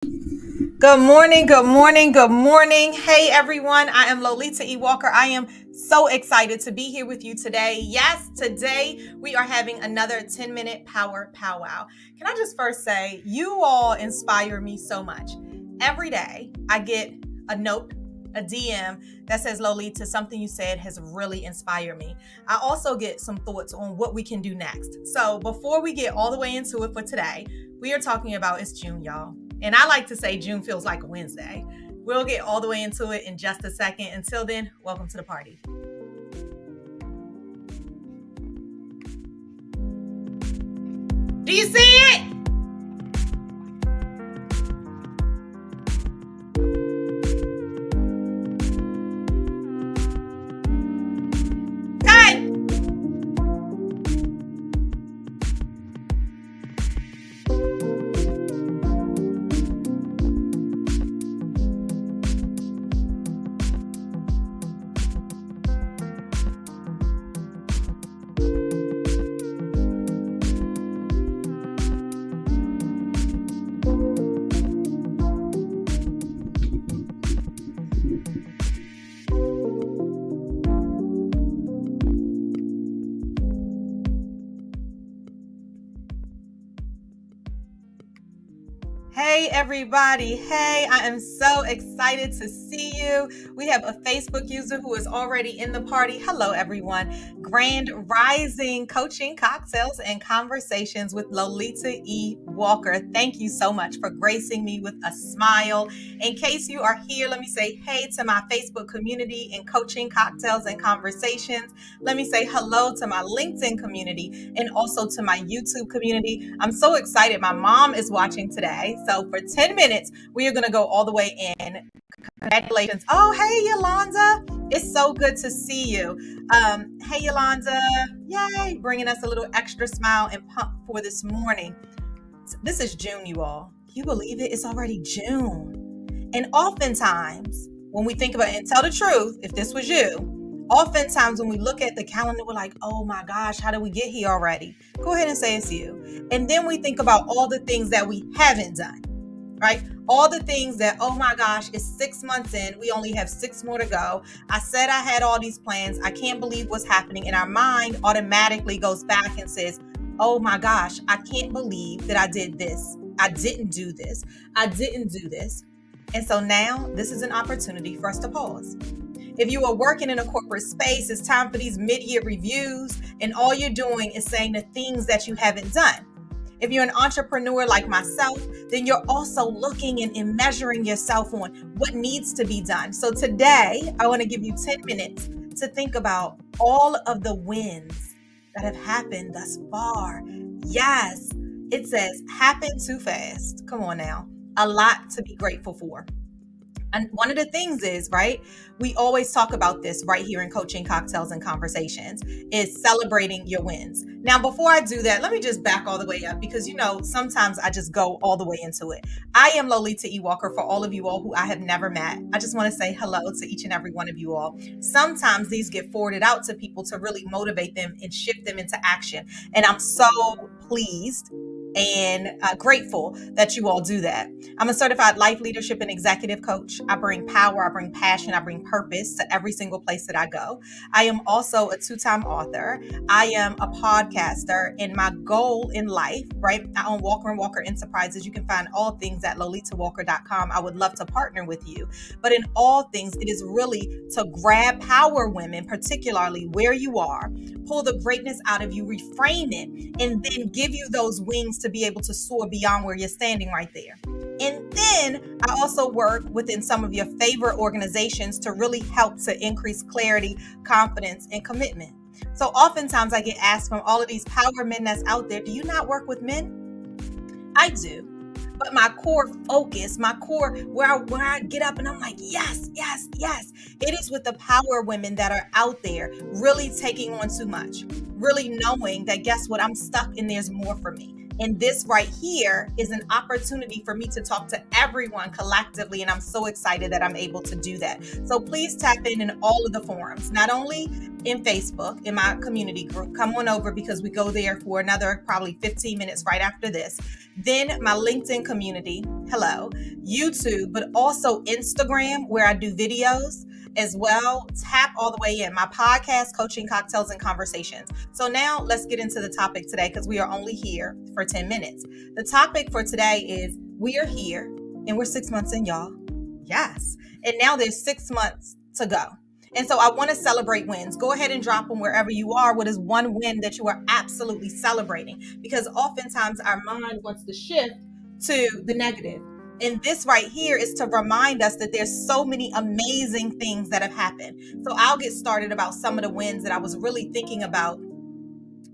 Good morning, good morning, good morning. Hey everyone, I am Lolita E. Walker. I am so excited to be here with you today. Yes, today we are having another 10-minute power powwow. Can I just first say, you all inspire me so much. Every day I get a note, a DM that says, Lolita, something you said has really inspired me. I also get some thoughts on what we can do next. So before we get all the way into it for today, we are talking about it's June, y'all. And I like to say June feels like a Wednesday. We'll get all the way into it in just a second. Until then, welcome to the party. Do you see it? Hey! Hey, everybody. Hey, I am so excited to see you. We have a Facebook user who is already in the party. Hello, everyone. Grand Rising Coaching, Cocktails, and Conversations with Lolita E. Walker. Thank you so much for gracing me with a smile. In case you are here, let me say hey to my Facebook community in Coaching, Cocktails, and Conversations. Let me say hello to my LinkedIn community and also to my YouTube community. I'm so excited. My mom is watching today. So for 10 minutes, we are going to go all the way in. Congratulations. Oh, hey, Yolanda. It's so good to see you. Hey, Yolanda. Yay. Bringing us a little extra smile and pump for this morning. This is June, you all. Can you believe it? It's already June. And oftentimes, when we think about it, and tell the truth, if this was you, oftentimes when we look at the calendar, we're like, oh my gosh, how did we get here already? Go ahead and say it's you. And then we think about all the things that we haven't done, right? All the things that, oh my gosh, it's 6 months in. We only have 6 more to go. I said I had all these plans. I can't believe what's happening. And our mind automatically goes back and says, oh my gosh, I can't believe that I did this. I didn't do this. I didn't do this. And so now this is an opportunity for us to pause. If you are working in a corporate space, it's time for these mid-year reviews, and all you're doing is saying the things that you haven't done. If you're an entrepreneur like myself, then you're also looking and measuring yourself on what needs to be done. So today, I want to give you 10 minutes to think about all of the wins that have happened thus far. Yes, it says happen too fast. Come on now. A lot to be grateful for. And one of the things is, right, we always talk about this right here in Coaching, Cocktails, and Conversations, is celebrating your wins. Now, before I do that, let me just back all the way up because, sometimes I just go all the way into it. I am Lolita E. Walker for all of you all who I have never met. I just want to say hello to each and every one of you all. Sometimes these get forwarded out to people to really motivate them and shift them into action. And I'm so pleased and grateful that you all do that. I'm a certified life leadership and executive coach. I bring power, I bring passion, I bring purpose to every single place that I go. I am also a 2-time author. I am a podcaster, and my goal in life, right? I own Walker & Walker Enterprises. You can find all things at lolitawalker.com. I would love to partner with you. But in all things, it is really to grab power women, particularly where you are, pull the greatness out of you, reframe it, and then give you those wings to be able to soar beyond where you're standing right there. And then I also work within some of your favorite organizations to really help to increase clarity, confidence, and commitment. So oftentimes I get asked from all of these power men that's out there, do you not work with men? I do. But my core focus, my core where I get up and I'm like, yes, yes, yes. It is with the power women that are out there really taking on too much, really knowing that guess what? I'm stuck and there's more for me. And this right here is an opportunity for me to talk to everyone collectively. And I'm so excited that I'm able to do that. So please tap in all of the forums, not only in Facebook, in my community group. Come on over because we go there for another probably 15 minutes right after this. Then my LinkedIn community, hello, YouTube, but also Instagram where I do videos as well. Tap all the way in. My podcast, Coaching Cocktails and Conversations. So now let's get into the topic today because we are only here for 10 minutes. The topic for today is we are here and we're 6 months in, y'all. Yes. And now there's 6 months to go. And so I want to celebrate wins. Go ahead and drop them wherever you are. What is one win that you are absolutely celebrating? Because oftentimes our mind wants to shift to the negative. And this right here is to remind us that there's so many amazing things that have happened. So I'll get started about some of the wins that I was really thinking about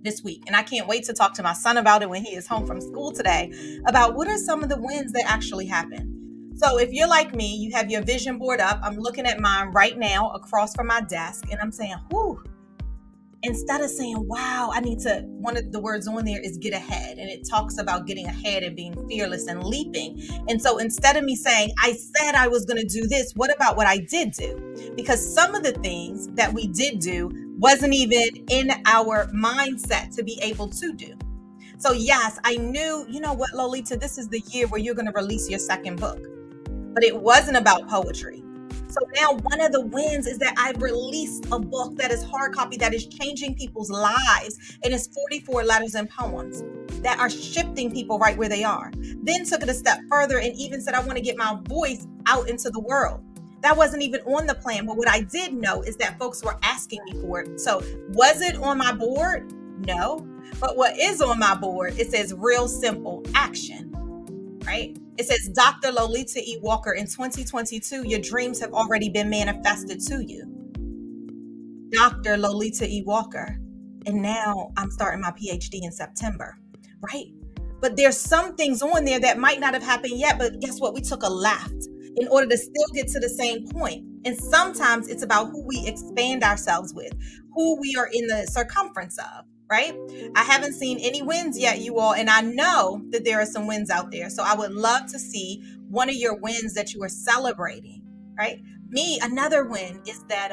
this week. And I can't wait to talk to my son about it when he is home from school today, about what are some of the wins that actually happened. So if you're like me, you have your vision board up. I'm looking at mine right now across from my desk and I'm saying, whew. Instead of saying, wow, one of the words on there is get ahead. And it talks about getting ahead and being fearless and leaping. And so instead of me saying, I said I was going to do this, what about what I did do? Because some of the things that we did do wasn't even in our mindset to be able to do. So yes, I knew, you know what, Lolita, this is the year where you're going to release your second book. But it wasn't about poetry. So now one of the wins is that I've released a book that is hard copy that is changing people's lives. And it's 44 letters and poems that are shifting people right where they are. Then took it a step further and even said, I want to get my voice out into the world. That wasn't even on the plan. But what I did know is that folks were asking me for it. So was it on my board? No. But what is on my board, it says real simple action, right? It says, Dr. Lolita E. Walker, in 2022, your dreams have already been manifested to you. Dr. Lolita E. Walker. And now I'm starting my PhD in September, right? But there's some things on there that might not have happened yet, but guess what? We took a left in order to still get to the same point. And sometimes it's about who we expand ourselves with, who we are in the circumference of. Right? I haven't seen any wins yet, you all, and I know that there are some wins out there. So I would love to see one of your wins that you are celebrating, right? Me, another win is that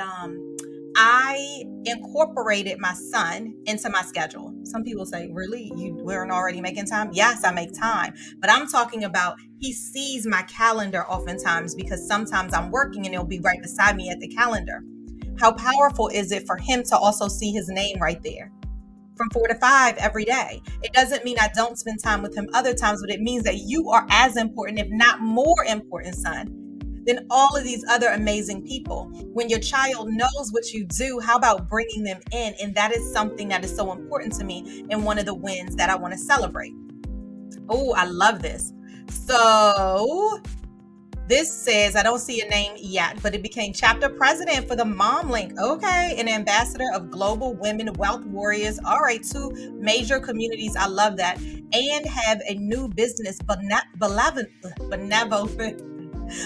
I incorporated my son into my schedule. Some people say, really? You weren't already making time? Yes, I make time. But I'm talking about he sees my calendar oftentimes because sometimes I'm working and it'll be right beside me at the calendar. How powerful is it for him to also see his name right there? From 4 to 5 every day. It doesn't mean I don't spend time with him other times, but it means that you are as important, if not more important, son, than all of these other amazing people. When your child knows what you do, how about bringing them in? And that is something that is so important to me and one of the wins that I want to celebrate. Oh, I love this. So this says, I don't see a name yet, but it became chapter president for the Mom Link. Okay. An ambassador of Global Women Wealth Warriors. All right. 2 major communities. I love that. And have a new business,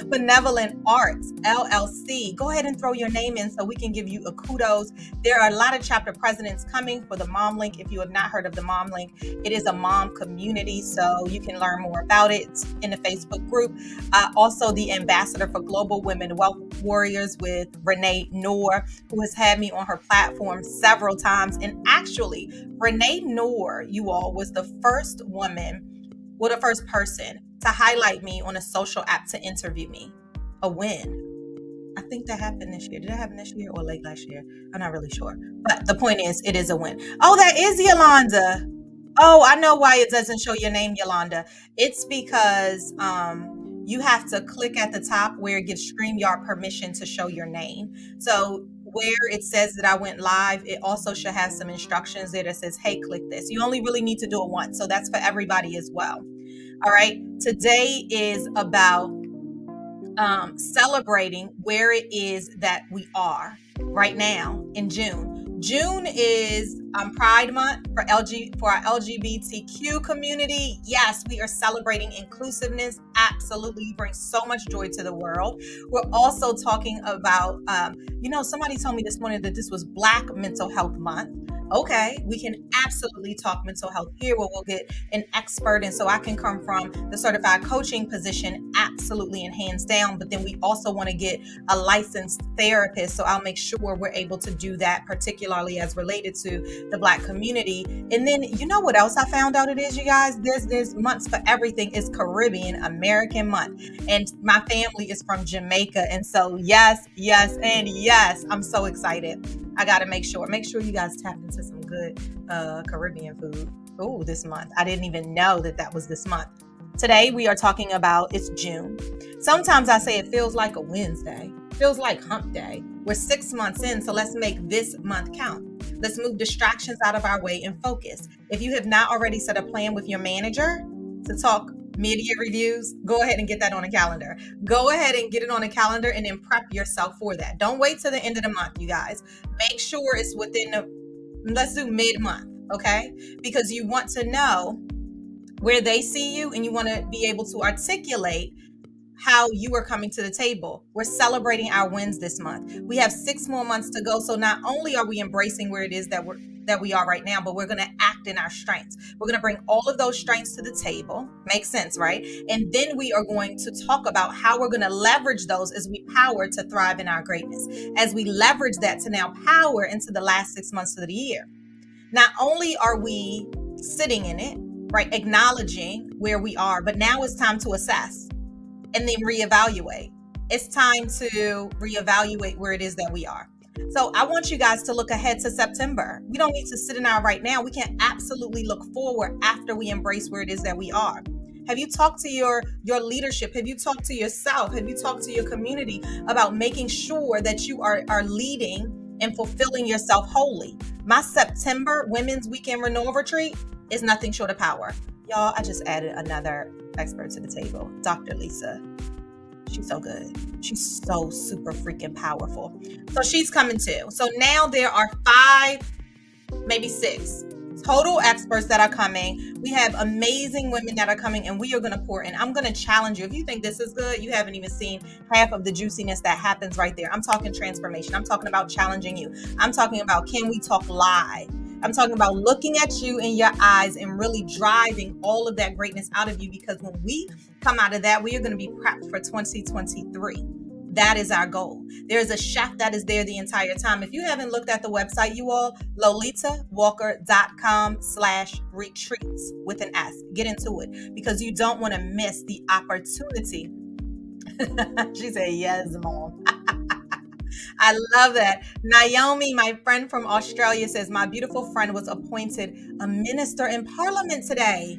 Benevolent Arts, LLC. Go ahead and throw your name in so we can give you a kudos. There are a lot of chapter presidents coming for the Mom Link. If you have not heard of the Mom Link, it is a mom community, so you can learn more about it in the Facebook group. Also, the ambassador for Global Women Wealth Warriors with Renee Noor, who has had me on her platform several times. And actually, Renee Noor, you all, was the first the first person to highlight me on a social app to interview me. A win. I think that happened this year. Did it happen this year or late last year? I'm not really sure. But the point is, it is a win. Oh, that is Yolanda. Oh, I know why it doesn't show your name, Yolanda. It's because you have to click at the top where it gives StreamYard permission to show your name. So where it says that I went live, it also should have some instructions there that says, hey, click this. You only really need to do it once. So that's for everybody as well. All right. Today is about celebrating where it is that we are right now in June. June is Pride Month for our LGBTQ community. Yes, we are celebrating inclusiveness. Absolutely, you bring so much joy to the world. We're also talking about, somebody told me this morning that this was Black Mental Health Month. Okay, we can absolutely talk mental health here where we'll get an expert. And so I can come from the certified coaching position, absolutely and hands down. But then we also want to get a licensed therapist. So I'll make sure we're able to do that, particularly as related to the Black community. And then you know what else I found out it is, you guys? There's months for everything. It's Caribbean American month. And my family is from Jamaica. And so yes, yes, and yes, I'm so excited. I got to make sure you guys tapped into some good Caribbean food. Oh, this month. I didn't even know that was this month. Today we are talking about, it's June. Sometimes I say it feels like a Wednesday. Feels like hump day. We're 6 months in, so let's make this month count. Let's move distractions out of our way and focus. If you have not already set a plan with your manager to talk mid-year reviews, go ahead and get that on a calendar. Go ahead and get it on a calendar and then prep yourself for that. Don't wait till the end of the month, you guys. Make sure it's within let's do mid-month, okay? Because you want to know where they see you and you want to be able to articulate how you are coming to the table. We're celebrating our wins this month. We have 6 more months to go. So not only are we embracing where it is that we are right now, but we're going to act in our strengths. We're going to bring all of those strengths to the table. Makes sense, right? And then we are going to talk about how we're going to leverage those as we power to thrive in our greatness, as we leverage that to now power into the last 6 months of the year. Not only are we sitting in it, right, acknowledging where we are, but now it's time to assess and then reevaluate. It's time to reevaluate where it is that we are. So I want you guys to look ahead to September. We don't need to sit in our right now. We can absolutely look forward after we embrace where it is that we are. Have you talked to your leadership? Have you talked to yourself? Have you talked to your community about making sure that you are leading and fulfilling yourself wholly? My September Women's Weekend Renewal Retreat is nothing short of power. Y'all, I just added another expert to the table, Dr. Lisa. She's so good. She's so super freaking powerful. So she's coming too. So now there are 5, maybe 6 total experts that are coming. We have amazing women that are coming and we are going to pour in. I'm going to challenge you. If you think this is good, you haven't even seen half of the juiciness that happens right there. I'm talking transformation. I'm talking about challenging you. I'm talking about, can we talk live? I'm talking about looking at you in your eyes and really driving all of that greatness out of you, because when we come out of that, we are going to be prepped for 2023. That is our goal. There's a chef that is there the entire time. If you haven't looked at the website, you all, lolitawalker.com/retreats with an S. Get into it because you don't want to miss the opportunity. She said, yes, Mom. I love that. Naomi, my friend from Australia, says, my beautiful friend was appointed a minister in parliament today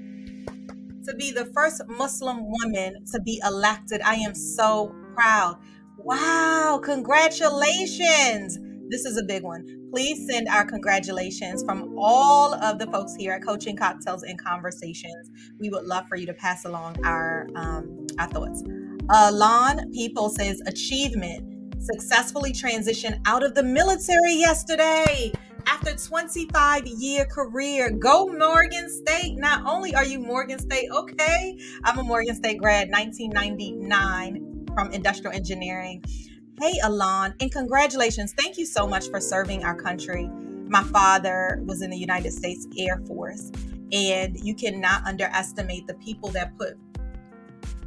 to be the first Muslim woman to be elected. I am so proud. Wow, congratulations. This is a big one. Please send our congratulations from all of the folks here at Coaching Cocktails and Conversations. We would love for you to pass along our thoughts. Lon People says, achievement. Successfully transitioned out of the military yesterday after 25-year career. Go Morgan State. Not only are you Morgan State, okay, I'm a Morgan State grad, 1999 from industrial engineering. Hey, Alon, and congratulations. Thank you so much for serving our country. My father was in the United States Air Force, and you cannot underestimate the people that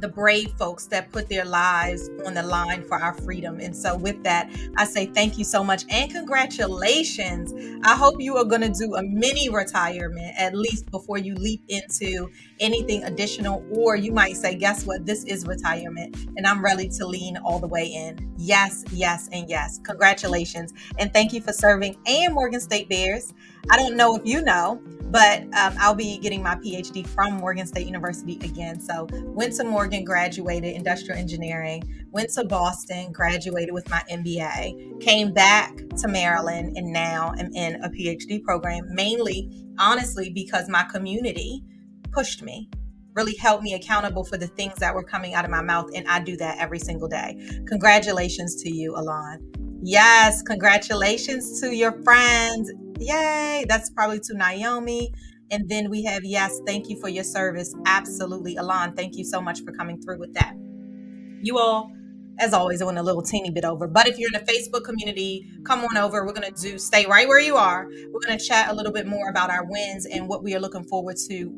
the brave folks that put their lives on the line for our freedom. And so with that, I say thank you so much and congratulations. I hope you are going to do a mini retirement, at least before you leap into anything additional, or you might say, guess what? This is retirement and I'm ready to lean all the way in. Yes, yes, and yes. Congratulations. And thank you for serving and Morgan State Bears. I don't know if you know, but I'll be getting my PhD from Morgan State University again. So went to Morgan, graduated industrial engineering, went to Boston, graduated with my MBA, came back to Maryland, and now am in a PhD program, mainly, honestly, because my community pushed me, really held me accountable for the things that were coming out of my mouth. And I do that every single day. Congratulations to you, Alon. Yes, congratulations to your friends. Yay. That's probably to Naomi. And then we have, yes, thank you for your service. Absolutely. Alon, thank you so much for coming through with that. You all, As always, I went a little teeny bit over. But if you're in the Facebook community, come on over. We're going to stay right where you are. We're going to chat a little bit more about our wins and what we are looking forward to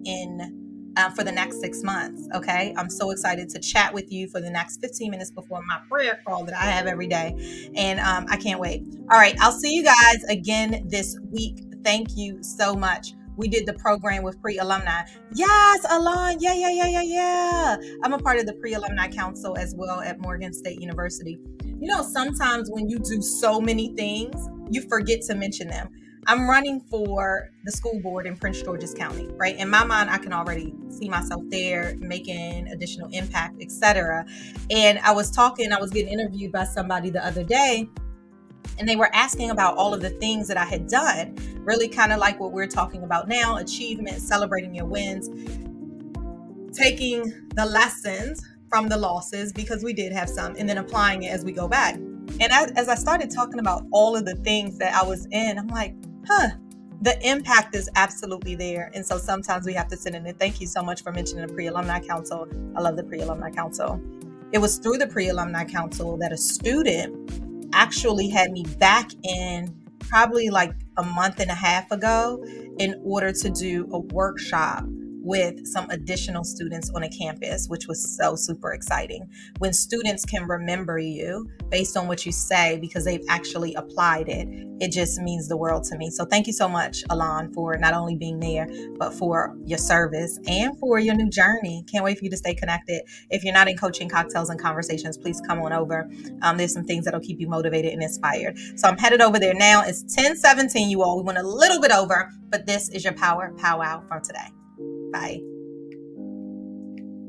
for the next 6 months. Okay. I'm so excited to chat with you for the next 15 minutes before my prayer call that I have every day. And I can't wait. All right. I'll see you guys again this week. Thank you so much. We did the program with pre-alumni. Yes, Alon. Yeah. I'm a part of the pre-alumni council as well at Morgan State University. You know, sometimes when you do so many things, you forget to mention them. I'm running for the school board in Prince George's County, right? In my mind, I can already see myself there making additional impact, etc. And I was getting interviewed by somebody the other day, and they were asking about all of the things that I had done, really kind of like what we're talking about now, achievement, celebrating your wins, taking the lessons from the losses, because we did have some, and then applying it as we go back. And as I started talking about all of the things that I was in, I'm like, the impact is absolutely there. And so sometimes we have to sit in it. Thank you so much for mentioning the pre-alumni council. I love the pre-alumni council. It was through the pre-alumni council that a student actually had me back in probably like a month and a half ago in order to do a workshop with some additional students on a campus, which was so super exciting. When students can remember you based on what you say because they've actually applied it, it just means the world to me. So thank you so much, Alon, for not only being there, but for your service and for your new journey. Can't wait for you to stay connected. If you're not in Coaching Cocktails and Conversations, please come on over. There's some things that'll keep you motivated and inspired. So I'm headed over there now. It's 10:17, you all. We went a little bit over, but this is your power powwow from today. Bye.